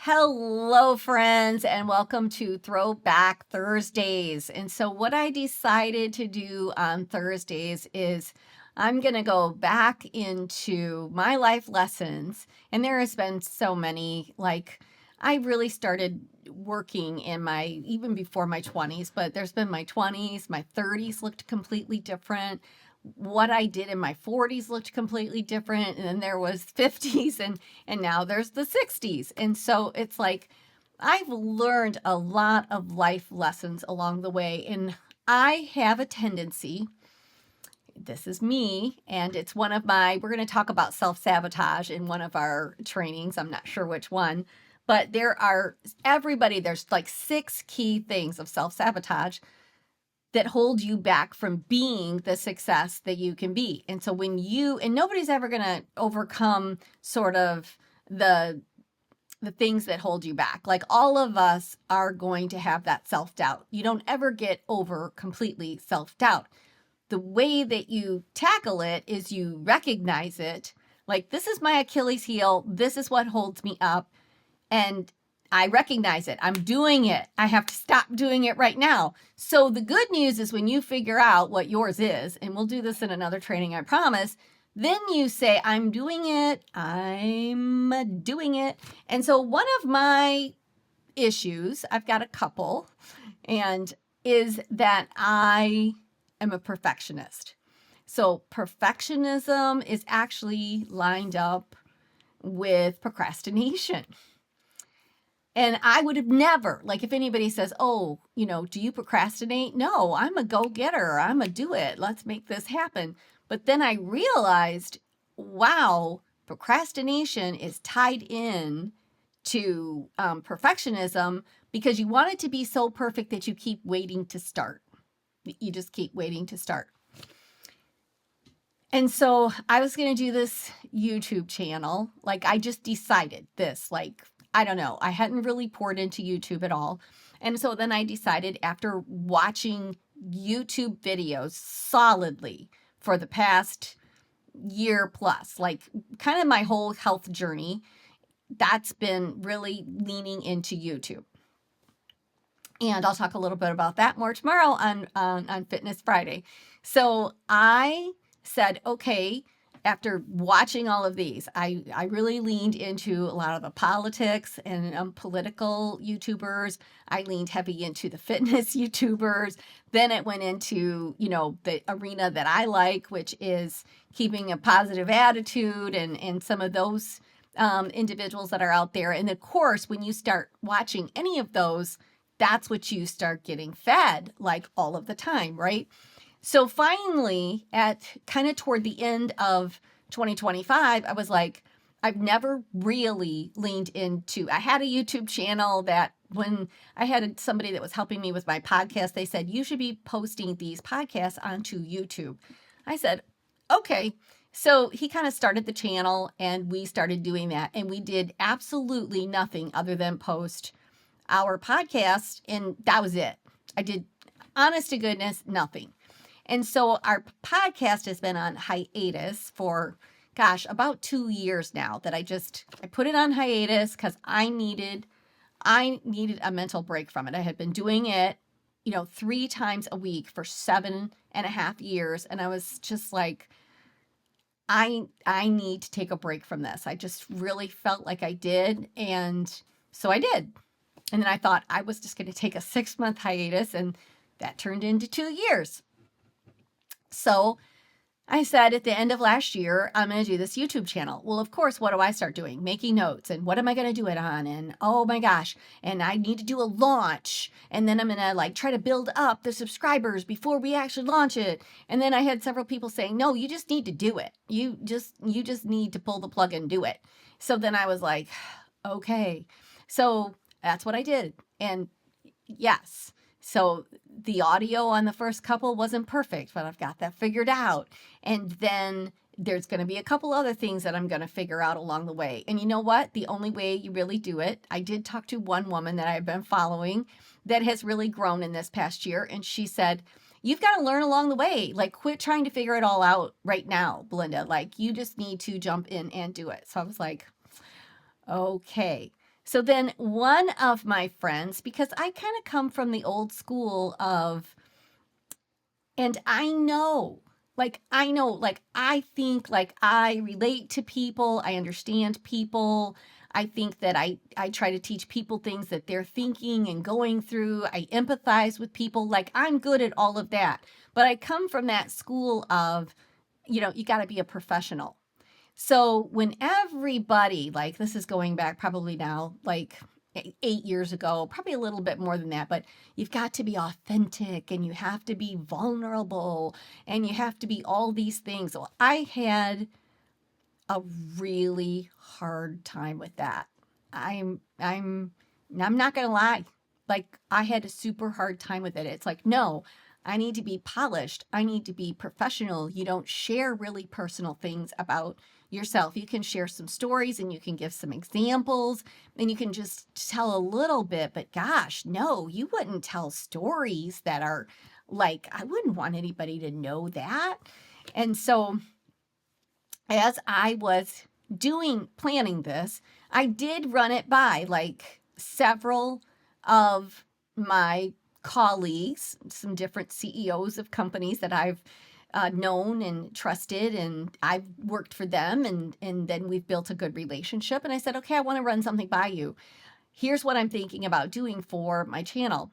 Hello, friends, and welcome to Throwback Thursdays. And so, what I decided to do on Thursdays is I'm going to go back into my life lessons. And there has been so many, I really started working in even before my 20s, but there's been my 20s, my 30s looked completely different. What I did in my 40s looked completely different. And then there was 50s and now there's the 60s. And so it's like I've learned a lot of life lessons along the way. And I have a tendency, this is me, and it's we're going to talk about self-sabotage in one of our trainings. I'm not sure which one, but there's like 6 key things of self-sabotage that hold you back from being the success that you can be. And so and nobody's ever going to overcome sort of the things that hold you back. Like all of us are going to have that self-doubt. You don't ever get over completely self-doubt. The way that you tackle it is you recognize it. Like, this is my Achilles heel. This is what holds me up. And I recognize it. I'm doing it. I have to stop doing it right now. So the good news is when you figure out what yours is, and we'll do this in another training, I promise, then you say, I'm doing it. I'm doing it. And so one of my issues, I've got a couple, and is that I am a perfectionist. So perfectionism is actually lined up with procrastination. And I would have never, like, if anybody says, oh, do you procrastinate? No, I'm a go-getter. I'm a do it. Let's make this happen. But then I realized, wow, procrastination is tied in to perfectionism because you want it to be so perfect that you keep waiting to start. You just keep waiting to start. And so I was going to do this YouTube channel. Like, I just decided this, I don't know. I hadn't really poured into YouTube at all. And so then I decided, after watching YouTube videos solidly for the past year plus, like kind of my whole health journey, that's been really leaning into YouTube. And I'll talk a little bit about that more tomorrow on Fitness Friday. So I said, okay, after watching all of these, I really leaned into a lot of the politics and political YouTubers. I leaned heavy into the fitness YouTubers. Then it went into, the arena that I like, which is keeping a positive attitude and some of those individuals that are out there. And of course, when you start watching any of those, that's what you start getting fed like all of the time, right? So finally, at kind of toward the end of 2025, I was like, I've never really leaned into, I had a YouTube channel that when I had somebody that was helping me with my podcast, they said, you should be posting these podcasts onto YouTube. I said, okay. So he kind of started the channel and we started doing that. And we did absolutely nothing other than post our podcast. And that was it. I did, honest to goodness, nothing. And so our podcast has been on hiatus for, about 2 years now that I put it on hiatus because I needed a mental break from it. I had been doing it, 3 times a week for 7.5 years. And I was just like, I need to take a break from this. I just really felt like I did. And so I did. And then I thought I was just going to take a 6-month hiatus, and that turned into 2 years. So I said at the end of last year, I'm going to do this YouTube channel. Well, of course, what do I start doing? Making notes. And what am I going to do it on? And oh my gosh. And I need to do a launch. And then I'm going to try to build up the subscribers before we actually launch it. And then I had several people saying, no, you just need to do it. You just need to pull the plug and do it. So then I was like, okay. So that's what I did. And yes. So the audio on the first couple wasn't perfect, but I've got that figured out. And then there's going to be a couple other things that I'm going to figure out along the way. And you know what? The only way you really do it, I did talk to one woman that I've been following that has really grown in this past year. And she said, you've got to learn along the way. Quit trying to figure it all out right now, Belinda. You just need to jump in and do it. So I was like, okay. So then one of my friends, because I kind of come from the old school of, and I think, like, I relate to people, I understand people. I think that I try to teach people things that they're thinking and going through. I empathize with people. Like, I'm good at all of that. But I come from that school of, you got to be a professional. So when everybody, like, this is going back probably now, like 8 years ago, probably a little bit more than that, but you've got to be authentic and you have to be vulnerable and you have to be all these things. Well, I had a really hard time with that. I'm not going to lie. Like, I had a super hard time with it. It's like, no, I need to be polished. I need to be professional. You don't share really personal things about yourself. You can share some stories and you can give some examples and you can just tell a little bit, but gosh, no, you wouldn't tell stories that are like, I wouldn't want anybody to know that. And so as I was planning this, I did run it by like several of my colleagues, some different CEOs of companies that I've known and trusted, and I've worked for them, and then we've built a good relationship. And I said, okay, I want to run something by you. Here's what I'm thinking about doing for my channel.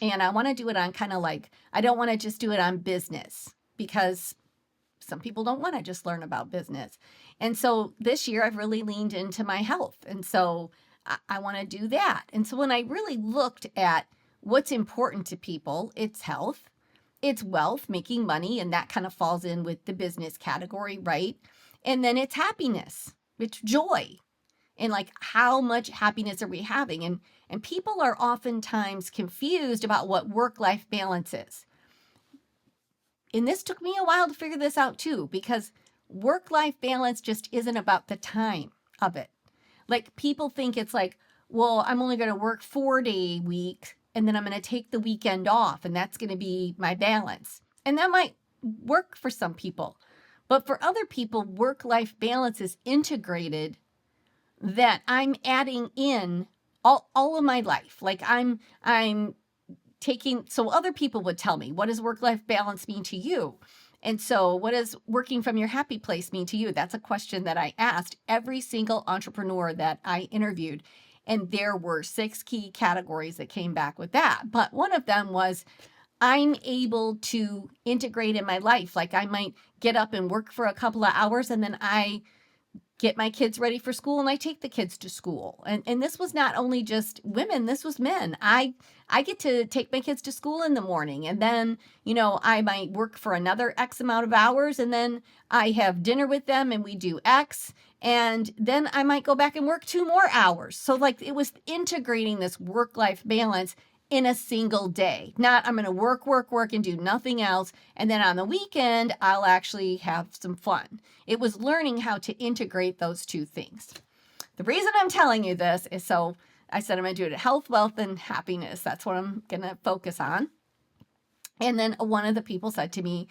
And I want to do it on kind of like, I don't want to just do it on business, because some people don't want to just learn about business. And so this year I've really leaned into my health. And so I want to do that. And so when I really looked at what's important to people, it's health, it's wealth, making money, and that kind of falls in with the business category, right? And then it's happiness, it's joy. And like, how much happiness are we having? And people are oftentimes confused about what work-life balance is. And this took me a while to figure this out too, because work-life balance just isn't about the time of it. Like, people think it's like, well, I'm only going to work 4-day week and then I'm going to take the weekend off and that's going to be my balance. And that might work for some people. But for other people, work-life balance is integrated, that I'm adding in all of my life. Like, I'm taking, so other people would tell me, what does work-life balance mean to you? And so what does working from your happy place mean to you? That's a question that I asked every single entrepreneur that I interviewed. And there were 6 key categories that came back with that. But one of them was, I'm able to integrate in my life. Like, I might get up and work for a couple of hours and then I get my kids ready for school and I take the kids to school. And this was not only just women, this was men. I get to take my kids to school in the morning, and then, I might work for another X amount of hours, and then I have dinner with them and we do X, and then I might go back and work 2 more hours. So like, it was integrating this work-life balance in a single day. Not, I'm going to work, and do nothing else. And then on the weekend, I'll actually have some fun. It was learning how to integrate those 2 things. The reason I'm telling you this is, so I said I'm going to do it health, wealth, and happiness. That's what I'm going to focus on. And then one of the people said to me,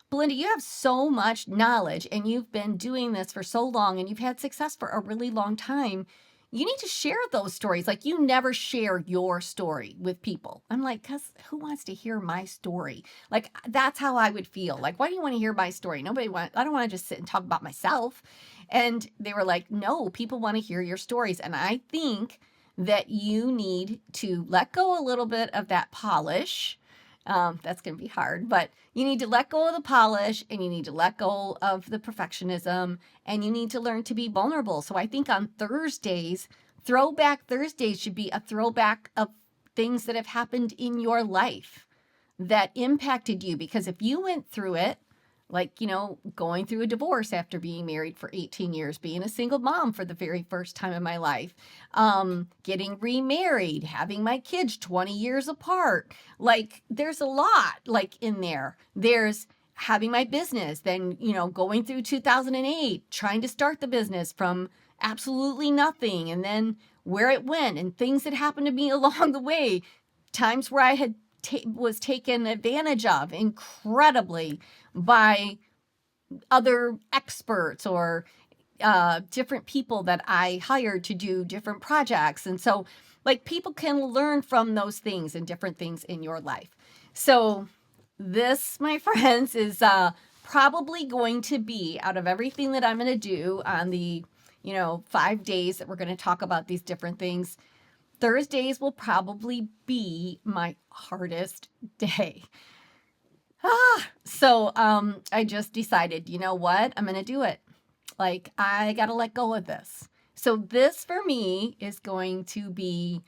Belinda, you have so much knowledge and you've been doing this for so long and you've had success for a really long time. You need to share those stories. Like, you never share your story with people. I'm like, because who wants to hear my story? Like, that's how I would feel. Like, why do you want to hear my story? I don't want to just sit and talk about myself. And they were like, no, people want to hear your stories. And I think that you need to let go a little bit of that polish. That's going to be hard, but you need to let go of the polish and you need to let go of the perfectionism, and you need to learn to be vulnerable. So I think on Thursdays, Throwback Thursdays should be a throwback of things that have happened in your life that impacted you. Because if you went through it, like, going through a divorce after being married for 18 years, being a single mom for the very first time in my life, getting remarried, having my kids 20 years apart. Like, there's a lot like in there. There's having my business, then, going through 2008, trying to start the business from absolutely nothing, and then where it went and things that happened to me along the way, times where I had was taken advantage of incredibly by other experts, or different people that I hired to do different projects. And so, like, people can learn from those things and different things in your life. So, this, my friends, is probably going to be, out of everything that I'm going to do on the 5 days that we're going to talk about these different things, Thursdays will probably be my hardest day. So I just decided, you know what? I'm going to do it. Like, I got to let go of this. So this for me is going to be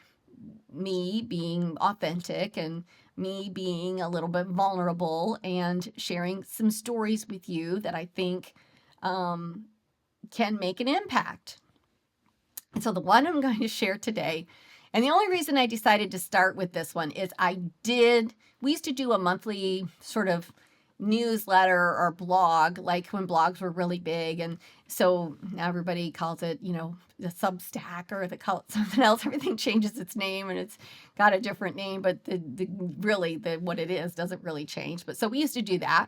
me being authentic and me being a little bit vulnerable and sharing some stories with you that I think can make an impact. And so the one I'm going to share today, and the only reason I decided to start with this one is we used to do a monthly sort of newsletter or blog, like when blogs were really big. And so now everybody calls it, the Substack, or they call it something else. Everything changes its name and it's got a different name, but what it is doesn't really change. But so we used to do that.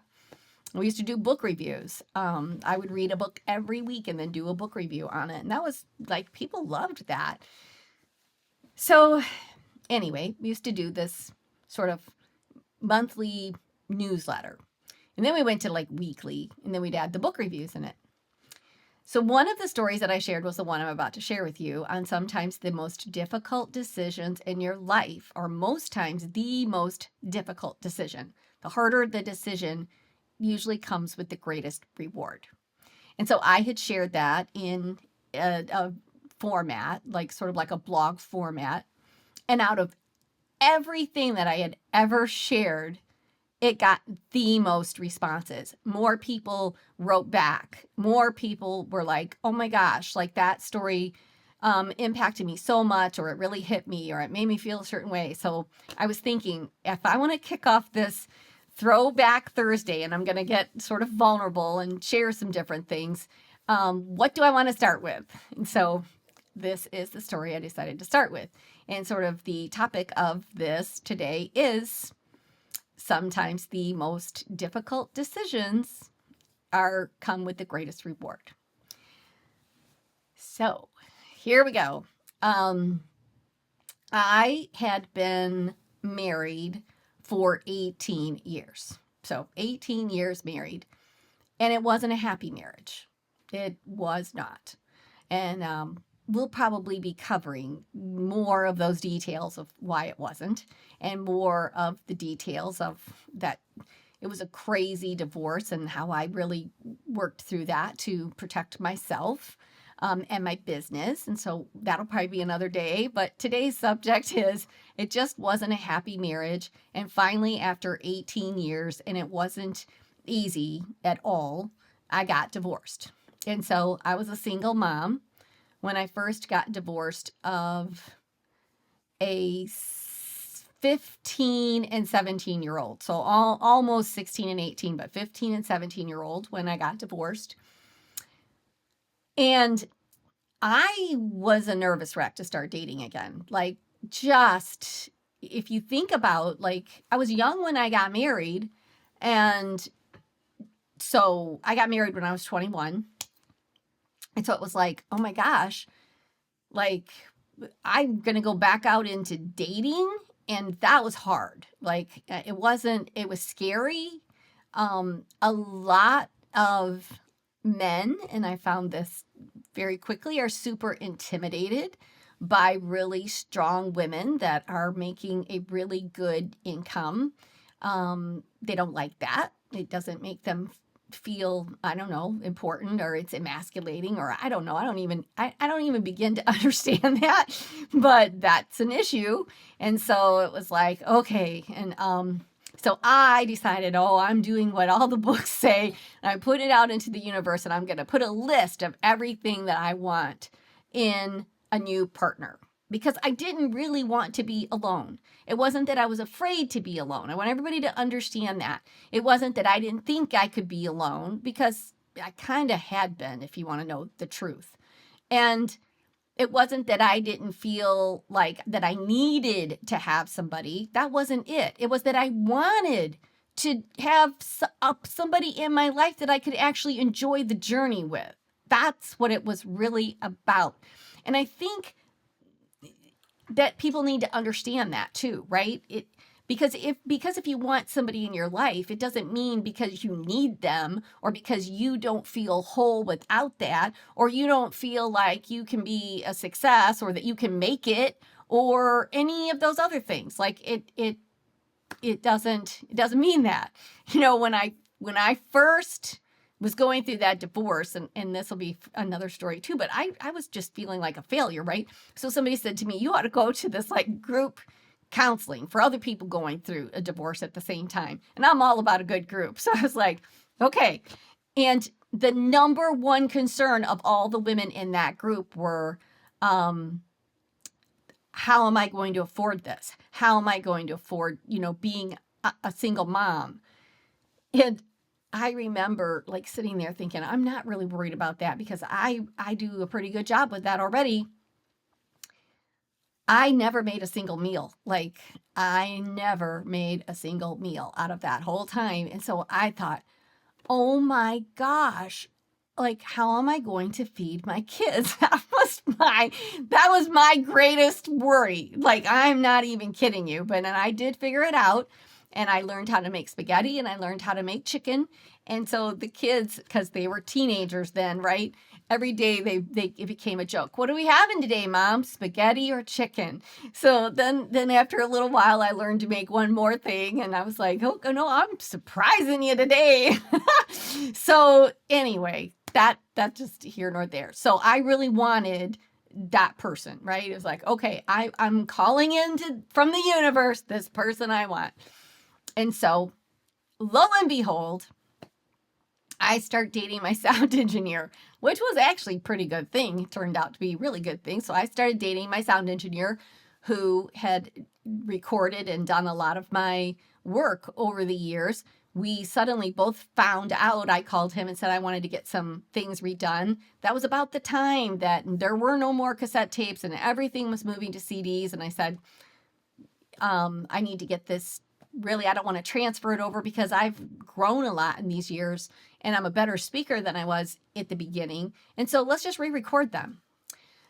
We used to do book reviews. I would read a book every week and then do a book review on it. And that was like, people loved that. So anyway, we used to do this sort of monthly newsletter. And then we went to like weekly, and then we'd add the book reviews in it. So one of the stories that I shared was the one I'm about to share with you on sometimes the most difficult decisions in your life, or most times the most difficult decision. The harder the decision usually comes with the greatest reward. And so I had shared that in a format, like sort of like a blog format. And out of everything that I had ever shared, it got the most responses. More people wrote back. More people were like, oh my gosh, like that story impacted me so much, or it really hit me, or it made me feel a certain way. So I was thinking, if I want to kick off this Throwback Thursday and I'm going to get sort of vulnerable and share some different things, what do I want to start with? And so this is the story I decided to start with. And sort of the topic of this today is sometimes the most difficult decisions come with the greatest reward. So here we go. I had been married for 18 years. So 18 years married. And it wasn't a happy marriage. It was not. And we'll probably be covering more of those details of why it wasn't, and more of the details of that. It was a crazy divorce and how I really worked through that to protect myself and my business. And so that'll probably be another day. But today's subject is, it just wasn't a happy marriage. And finally, after 18 years, and it wasn't easy at all, I got divorced. And so I was a single mom when I first got divorced of a 15 and 17-year-old. So almost 16 and 18, but 15 and 17-year-old when I got divorced. And I was a nervous wreck to start dating again. Like, just, if you think about, like, I was young when I got married. And so I got married when I was 21. And so it was like, oh my gosh, like, I'm going to go back out into dating. And that was hard. Like, it was scary. A lot of men, and I found this very quickly, are super intimidated by really strong women that are making a really good income. They don't like that. It doesn't make them feel, I don't know, important, or it's emasculating, or I don't know. I don't even begin to understand that, but that's an issue. And so it was like, okay. And so I decided, I'm doing what all the books say, and I put it out into the universe, and I'm going to put a list of everything that I want in a new partner, because I didn't really want to be alone. It wasn't that I was afraid to be alone. I want everybody to understand that. It wasn't that I didn't think I could be alone, because I kind of had been, if you want to know the truth. And it wasn't that I didn't feel like that I needed to have somebody. That wasn't it. It was that I wanted to have somebody in my life that I could actually enjoy the journey with. That's what it was really about. And I think that people need to understand that too, right? Because if you want somebody in your life, it doesn't mean because you need them or because you don't feel whole without that, or you don't feel like you can be a success or that you can make it or any of those other things. Like it doesn't mean that. When I first was going through that divorce, and this will be another story too, but I was just feeling like a failure, right? So somebody said to me, you ought to go to this like group counseling for other people going through a divorce at the same time. And I'm all about a good group. So I was like, okay. And the number one concern of all the women in that group were, how am I going to afford this? How am I going to afford, being a single mom? And I remember like sitting there thinking, I'm not really worried about that because I do a pretty good job with that already. I never made a single meal. Like I never made a single meal out of that whole time. And so I thought, oh my gosh, like how am I going to feed my kids? That was my greatest worry. Like I'm not even kidding you, but and I did figure it out. And I learned how to make spaghetti and I learned how to make chicken. And so the kids, because they were teenagers then, right? Every day it became a joke. What are we having today, Mom? Spaghetti or chicken? So then after a little while, I learned to make one more thing. And I was like, oh, no, I'm surprising you today. So anyway, that's just here nor there. So I really wanted that person, right? It was like, okay, I'm calling in from the universe, this person I want. And so, lo and behold, I start dating my sound engineer, which was actually a pretty good thing. It turned out to be a really good thing. So I started dating my sound engineer who had recorded and done a lot of my work over the years. We suddenly both found out, I called him and said I wanted to get some things redone. That was about the time that there were no more cassette tapes and everything was moving to CDs. And I said, I need to get this. Really, I don't want to transfer it over because I've grown a lot in these years and I'm a better speaker than I was at the beginning. And so let's just re-record them.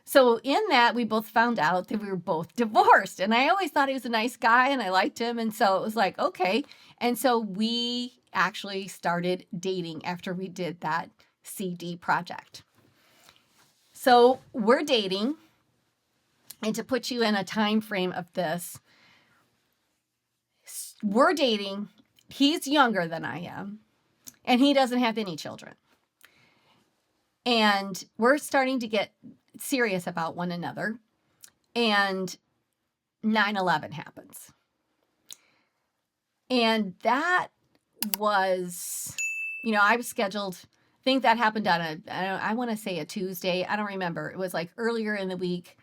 So in that, we both found out that we were both divorced. And I always thought he was a nice guy and I liked him. And so it was like, okay. And so we actually started dating after we did that CD project. So we're dating. And to put you in a time frame of this, we're dating. He's younger than I am. And he doesn't have any children. And we're starting to get serious about one another. And 9/11 happens. And that was, I was scheduled, I think that happened on I want to say a Tuesday. I don't remember. It was like earlier in the week.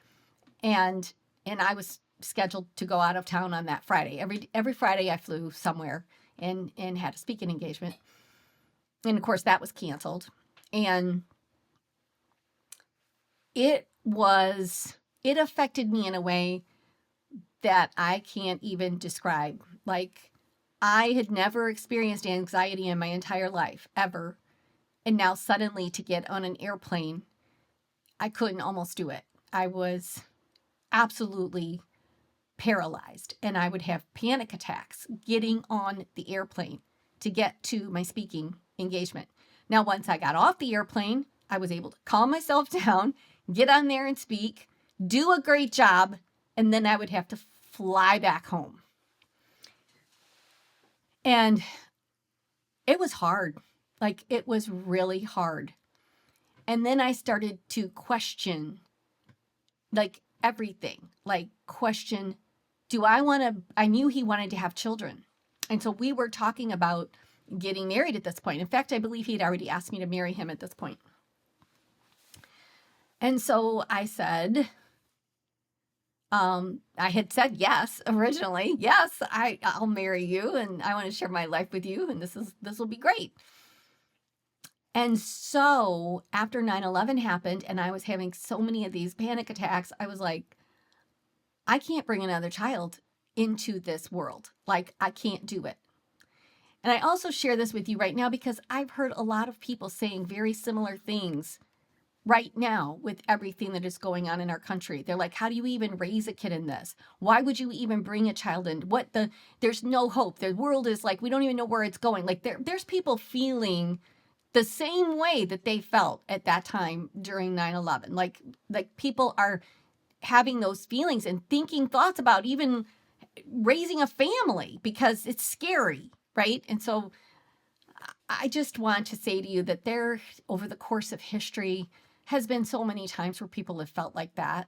And I was scheduled to go out of town on that Friday. Every Friday I flew somewhere and had a speaking engagement. And of course that was canceled. And it affected me in a way that I can't even describe. Like I had never experienced anxiety in my entire life, ever. And now suddenly to get on an airplane, I couldn't almost do it. I was absolutely paralyzed and I would have panic attacks getting on the airplane to get to my speaking engagement. Now, once I got off the airplane, I was able to calm myself down, get on there and speak, do a great job, and then I would have to fly back home. And it was hard. Like it was really hard. And then I started to question like everything, like question, I knew he wanted to have children. And so we were talking about getting married at this point. In fact, I believe he'd already asked me to marry him at this point. And so I said, I had said yes originally. Yes, I'll marry you and I want to share my life with you and this will be great. And so after 9/11 happened and I was having so many of these panic attacks, I was like, I can't bring another child into this world. Like I can't do it. And I also share this with you right now because I've heard a lot of people saying very similar things right now with everything that is going on in our country. They're like, how do you even raise a kid in this? Why would you even bring a child in? There's no hope. The world is like, we don't even know where it's going. Like there's people feeling the same way that they felt at that time during 9/11. Like people are having those feelings and thinking thoughts about even raising a family because it's scary, right? And so I just want to say to you that there, over the course of history, has been so many times where people have felt like that.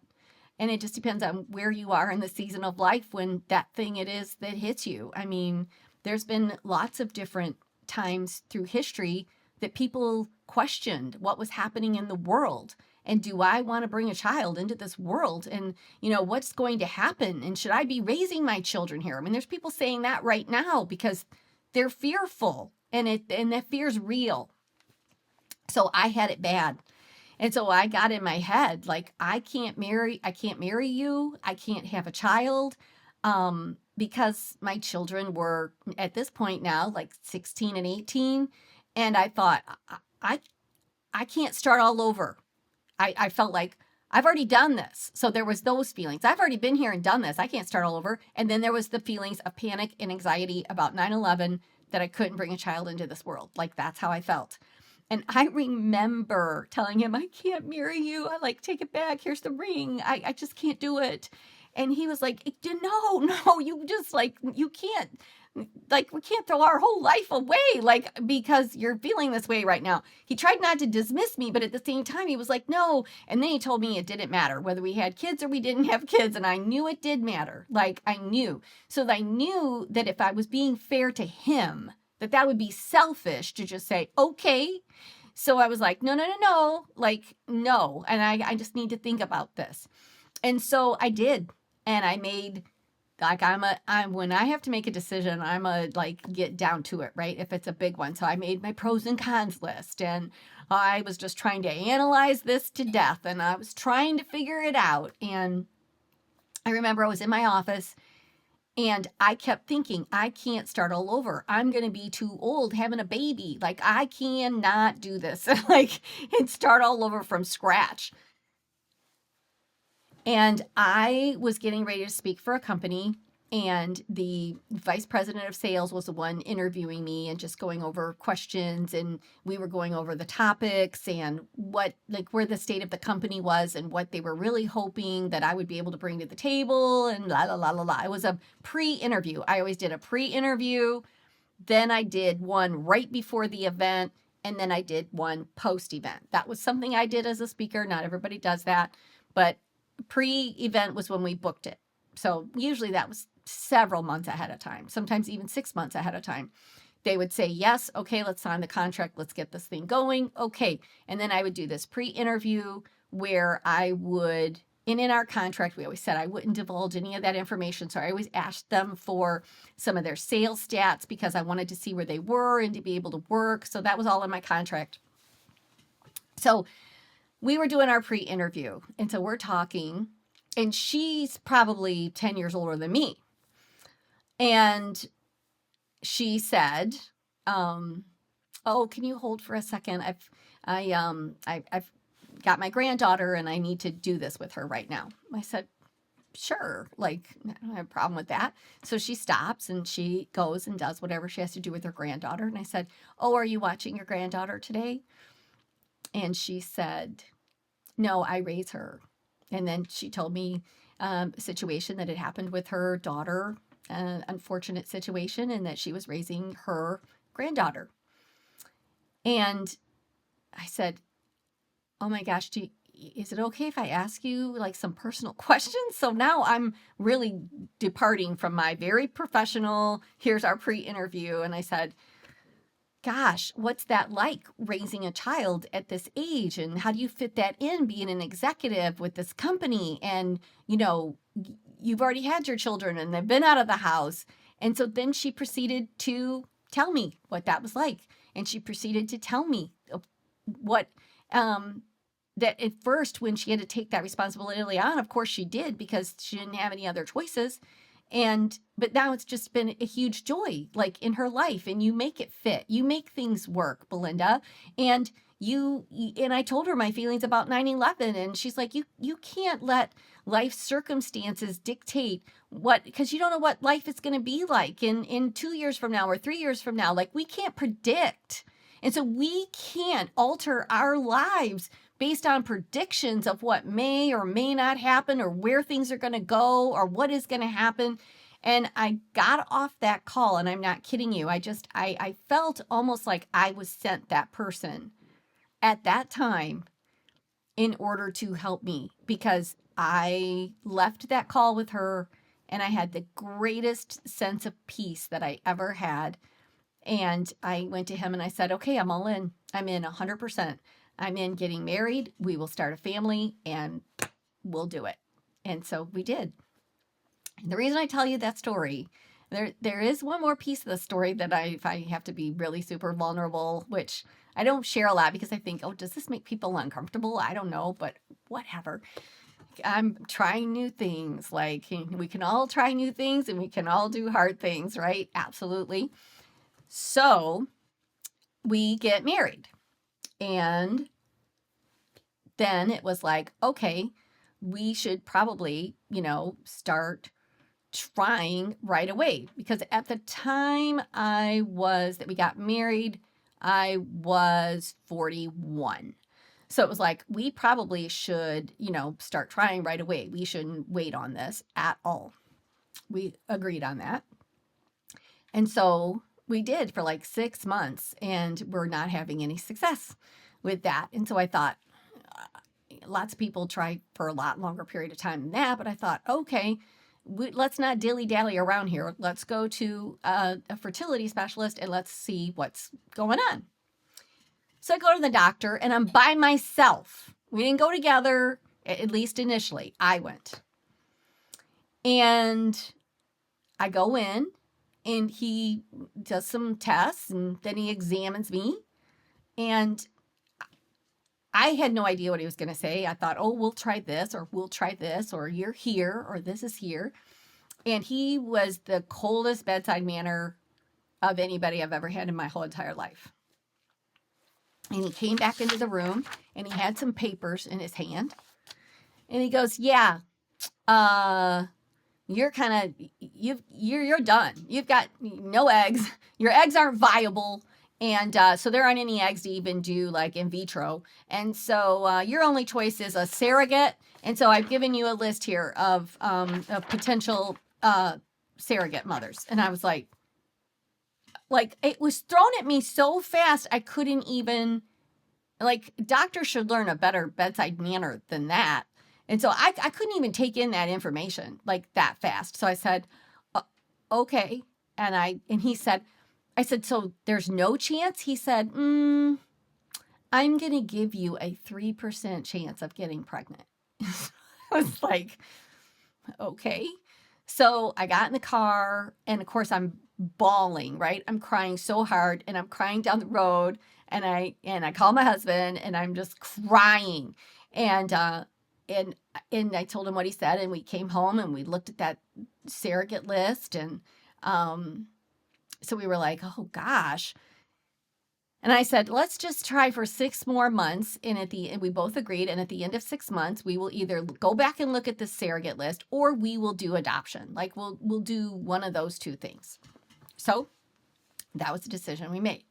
And it just depends on where you are in the season of life when that thing it is that hits you. I mean, there's been lots of different times through history that people questioned what was happening in the world. And do I want to bring a child into this world? And, what's going to happen? And should I be raising my children here? I mean, there's people saying that right now because they're fearful and that fear's real. So I had it bad. And so I got in my head, like, I can't marry you. I can't have a child, because my children were at this point now, like 16 and 18. And I thought, I can't start all over. I felt like I've already done this. So there was those feelings. I've already been here and done this. I can't start all over. And then there was the feelings of panic and anxiety about 9/11 that I couldn't bring a child into this world. Like, that's how I felt. And I remember telling him, I can't marry you. I like, take it back. Here's the ring. I just can't do it. And he was like, no, you just like, you can't, like, we can't throw our whole life away, like, because you're feeling this way right now. He tried not to dismiss me, but at the same time, he was like, no. And then he told me it didn't matter whether we had kids or we didn't have kids. And I knew it did matter. Like, I knew. So I knew that if I was being fair to him, that would be selfish to just say, okay. So I was like, no, like, no. And I just need to think about this. And so I did. And I made, like, when I have to make a decision, like, get down to it, right? If it's a big one. So I made my pros and cons list, and I was just trying to analyze this to death, and I was trying to figure it out. And I remember I was in my office, and I kept thinking, I can't start all over. I'm going to be too old having a baby. Like, I cannot do this, like, and start all over from scratch. And I was getting ready to speak for a company, and the vice president of sales was the one interviewing me and just going over questions. And we were going over the topics and where the state of the company was and what they were really hoping that I would be able to bring to the table and la, la, la, la, la. It was a pre-interview. I always did a pre-interview. Then I did one right before the event. And then I did one post-event. That was something I did as a speaker. Not everybody does that, but pre-event was when we booked it. So usually that was several months ahead of time, sometimes even 6 months ahead of time. They would say, yes, okay, let's sign the contract. Let's get this thing going. Okay. And then I would do this pre-interview where I would, and in our contract, we always said I wouldn't divulge any of that information. So I always asked them for some of their sales stats because I wanted to see where they were and to be able to work. So that was all in my contract. So we were doing our pre-interview, and so we're talking, and she's probably 10 years older than me. And she said, oh, can you hold for a second? I've got my granddaughter and I need to do this with her right now. I said, sure, like, I don't have a problem with that. So she stops and she goes and does whatever she has to do with her granddaughter. And I said, oh, are you watching your granddaughter today? And she said, no, I raise her. And then she told me a situation that had happened with her daughter, an unfortunate situation, and that she was raising her granddaughter. And I said, oh my gosh, is it okay if I ask you like some personal questions? So now I'm really departing from my very professional, here's our pre-interview. And I said, gosh, what's that like, raising a child at this age? And how do you fit that in, being an executive with this company? And, you've already had your children and they've been out of the house. And so then she proceeded to tell me what that was like. And she proceeded to tell me what, that at first when she had to take that responsibility early on, of course she did, because she didn't have any other choices. But now it's just been a huge joy, like, in her life, and you make it fit, you make things work, Belinda. And and I told her my feelings about 9/11, and she's like, you can't let life circumstances dictate what, because you don't know what life is going to be like in 2 years from now or 3 years from now. Like, we can't predict. And so we can't alter our lives based on predictions of what may or may not happen, or where things are going to go, or what is going to happen. And I got off that call, and I'm not kidding you. I felt almost like I was sent that person at that time in order to help me, because I left that call with her and I had the greatest sense of peace that I ever had. And I went to him and I said, okay, I'm all in. I'm in 100%. I'm in getting married. We will start a family and we'll do it. And so we did. And the reason I tell you that story, there is one more piece of the story that if I have to be really super vulnerable, which I don't share a lot because I think, oh, does this make people uncomfortable? I don't know, but whatever. I'm trying new things. Like, we can all try new things and we can all do hard things, right? Absolutely. So we get married, and then it was like, okay, we should probably, start trying right away, because at the time that we got married, I was 41. So it was like, we probably should, start trying right away. We shouldn't wait on this at all. We agreed on that. And so we did for like 6 months, and we're not having any success with that. And so I thought, lots of people try for a lot longer period of time than that. But I thought, okay, let's not dilly-dally around here. Let's go to a fertility specialist and let's see what's going on. So I go to the doctor, and I'm by myself. We didn't go together, at least initially. I went. And I go in, and he does some tests, and then he examines me. And I had no idea what he was going to say. I thought, oh, we'll try this, or we'll try this, or you're here, or this is here. And he was the coldest bedside manner of anybody I've ever had in my whole entire life. And he came back into the room, and he had some papers in his hand. And he goes, yeah, you're kind of, you're done. You've got no eggs. Your eggs aren't viable. And so there aren't any eggs to even do like in vitro. And so your only choice is a surrogate. And so I've given you a list here of potential surrogate mothers. And I was like, it was thrown at me so fast, I couldn't even, doctors should learn a better bedside manner than that. And so I couldn't even take in that information like that fast. So I said, okay. And he said, I said, so there's no chance? He said, I'm going to give you a 3% chance of getting pregnant. I was like, okay. So I got in the car, and of course I'm bawling, right? I'm crying so hard, and I'm crying down the road, and I call my husband, and I'm just crying. And I told him what he said, and we came home and we looked at that surrogate list, and so we were like, oh gosh. And I said, let's just try for 6 more months. And we both agreed. And at the end of 6 months, we will either go back and look at the surrogate list, or we will do adoption. Like, we'll do one of those two things. So that was the decision we made.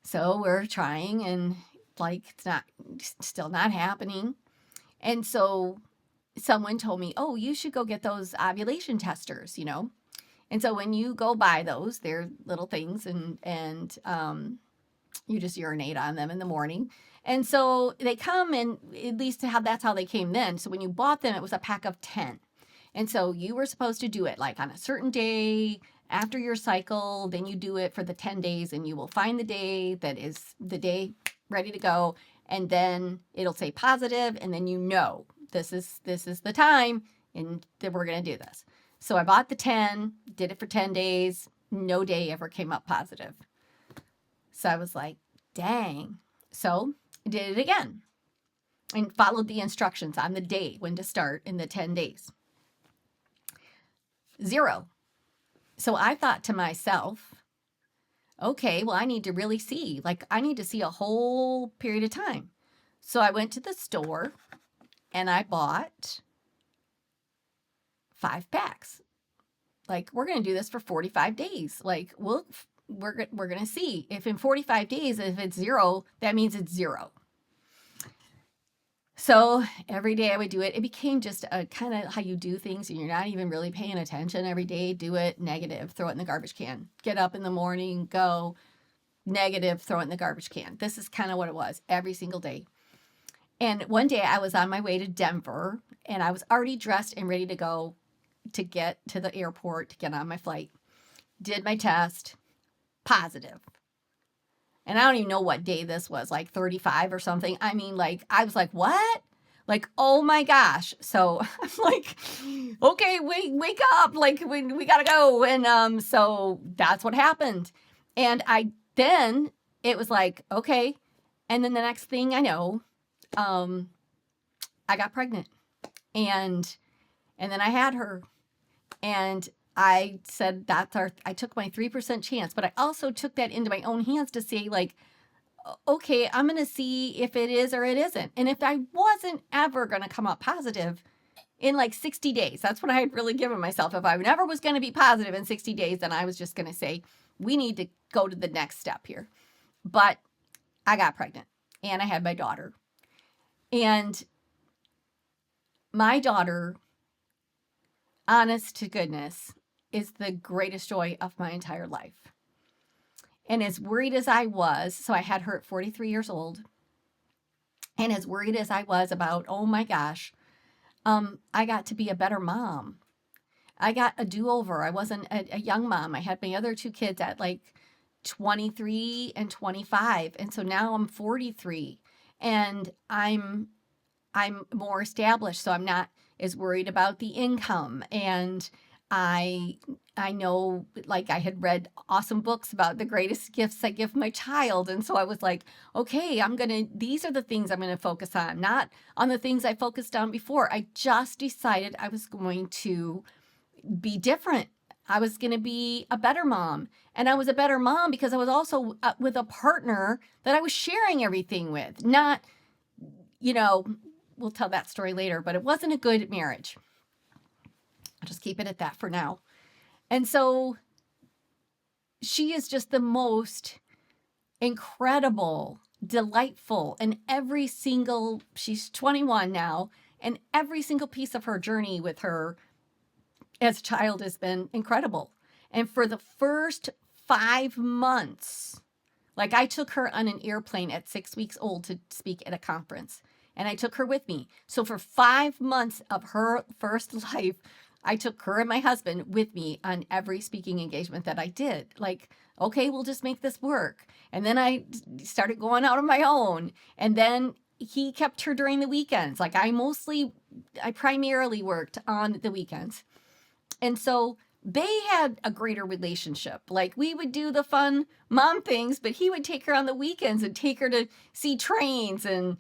So we're trying, and it's still not happening. And so someone told me, oh, you should go get those ovulation testers, And so when you go buy those, they're little things, and you just urinate on them in the morning. And so they come, and at least that's how they came then. So when you bought them, it was a pack of 10. And so you were supposed to do it like on a certain day after your cycle. Then you do it for the 10 days, and you will find the day that is the day ready to go. And then it'll say positive, and then this is the time, and then we're going to do this. So I bought the 10, did it for 10 days. No day ever came up positive. So I was like, dang. So I did it again and followed the instructions on the day when to start in the 10 days. 0. So I thought to myself, okay, well, I need to really see. Like, I need to see a whole period of time. So I went to the store and I bought 5 packs. Like, we're going to do this for 45 days. Like, we're going to see if in 45 days, if it's zero, that means it's zero. So every day I would do it. It became just a kind of how you do things and you're not even really paying attention every day. Do it, negative, throw it in the garbage can. Get up in the morning, go, negative, throw it in the garbage can. This is kind of what it was every single day. And one day I was on my way to Denver and I was already dressed and ready to go to get to the airport to get on my flight. Did my test, positive. And I don't even know what day this was, like 35 or something. I mean, like, I was like, what? Like, oh my gosh. So I'm like, okay, wake up. Like, we got to go. And so that's what happened. And then it was like, okay. And then the next thing I know, I got pregnant. And then I had her. And I said, I took my 3% chance, but I also took that into my own hands to say, like, okay, I'm going to see if it is or it isn't. And if I wasn't ever going to come up positive in like 60 days, that's what I had really given myself. If I never was going to be positive in 60 days, then I was just going to say, we need to go to the next step here. But I got pregnant and I had my daughter. And my daughter, honest to goodness, is the greatest joy of my entire life. And as worried as I was, so I had her at 43 years old, and as worried as I was about, oh my gosh, I got to be a better mom. I got a do-over. I wasn't a young mom. I had my other 2 kids at like 23 and 25. And so now I'm 43 and I'm more established. So I'm not as worried about the income. And I know, like, I had read awesome books about the greatest gifts I give my child. And so I was like, okay, these are the things I'm going to focus on, not on the things I focused on before. I just decided I was going to be different. I was going to be a better mom. And I was a better mom because I was also with a partner that I was sharing everything with. Not, we'll tell that story later, but it wasn't a good marriage. I'll just keep it at that for now. And so she is just the most incredible, delightful, and she's 21 now, and every single piece of her journey with her as a child has been incredible. And for the first 5 months, like, I took her on an airplane at 6 weeks old to speak at a conference, and I took her with me. So for 5 months of her first life, I took her and my husband with me on every speaking engagement that I did. Like, okay, we'll just make this work. And then I started going out on my own. And then he kept her during the weekends. Like, I primarily worked on the weekends. And so they had a greater relationship. Like, we would do the fun mom things, but he would take her on the weekends and take her to see trains and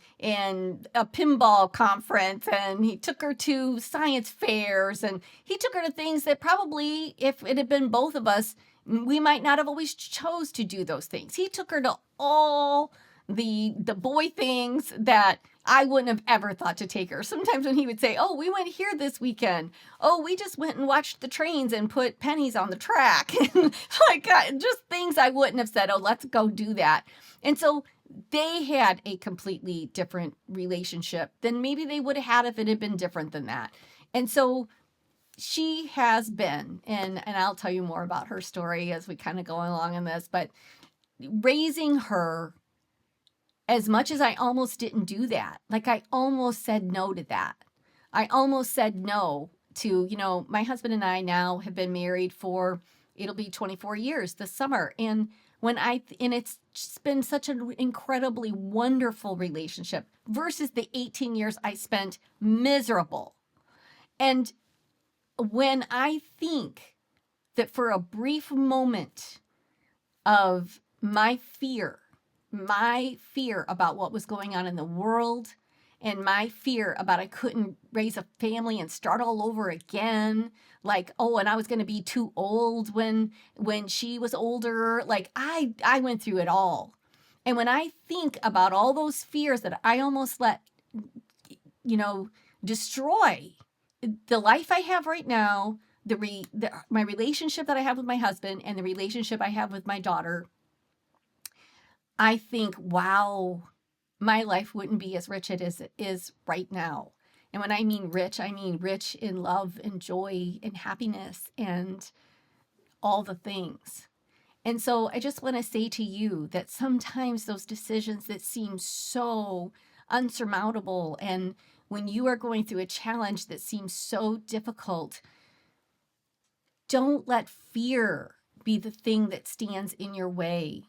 a pinball conference. And he took her to science fairs, and he took her to things that probably, if it had been both of us, we might not have always chose to do those things. He took her to all the boy things that I wouldn't have ever thought to take her. Sometimes when he would say, oh, we went here this weekend. Oh, we just went and watched the trains and put pennies on the track. And like, just things I wouldn't have said, oh, let's go do that. And so they had a completely different relationship than maybe they would have had if it had been different than that. And so she has been, and I'll tell you more about her story as we kind of go along in this, but raising her, as much as I almost didn't do that, like, I almost said no to that. I almost said no to, my husband and I now have been married for, it'll be 24 years this summer. And it's just been such an incredibly wonderful relationship versus the 18 years I spent miserable. And when I think that for a brief moment of my fear about what was going on in the world and my fear about I couldn't raise a family and start all over again. Like, oh, and I was going to be too old when she was older. Like I went through it all. And when I think about all those fears that I almost let, you know, destroy the life I have right now, my relationship that I have with my husband and the relationship I have with my daughter, I think, wow, my life wouldn't be as rich as it is right now. And when I mean rich in love and joy and happiness and all the things. And so I just want to say to you that sometimes those decisions that seem so unsurmountable, and when you are going through a challenge that seems so difficult, don't let fear be the thing that stands in your way.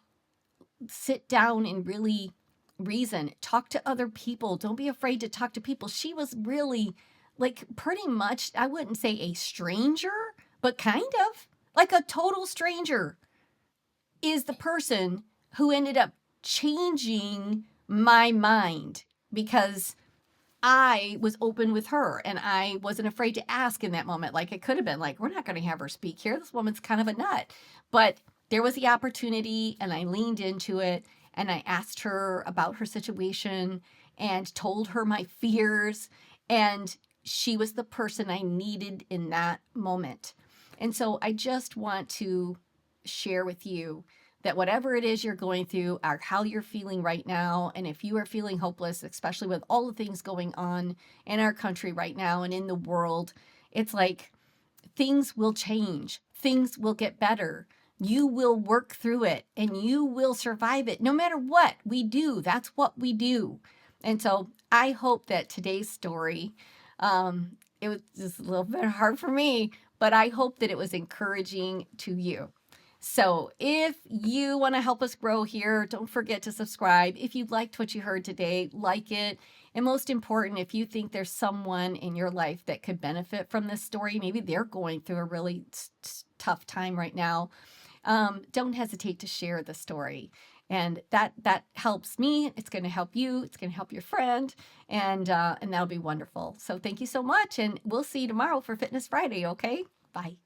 Sit down and really reason, talk to other people. Don't be afraid to talk to people. She was really like pretty much, I wouldn't say a stranger, but kind of like a total stranger is the person who ended up changing my mind because I was open with her and I wasn't afraid to ask in that moment. Like it could have been like, we're not going to have her speak here. This woman's kind of a nut. But there was the opportunity and I leaned into it and I asked her about her situation and told her my fears. And she was the person I needed in that moment. And so I just want to share with you that whatever it is you're going through or how you're feeling right now, and if you are feeling hopeless, especially with all the things going on in our country right now and in the world, it's like things will change, things will get better. You will work through it and you will survive it no matter what we do. That's what we do. And so I hope that today's story, it was just a little bit hard for me, but I hope that it was encouraging to you. So if you want to help us grow here, don't forget to subscribe. If you liked what you heard today, like it. And most important, if you think there's someone in your life that could benefit from this story, maybe they're going through a really tough time right now, don't hesitate to share the story. And that helps me. It's going to help you. It's going to help your friend. And that'll be wonderful. So thank you so much. And we'll see you tomorrow for Fitness Friday, okay? Bye.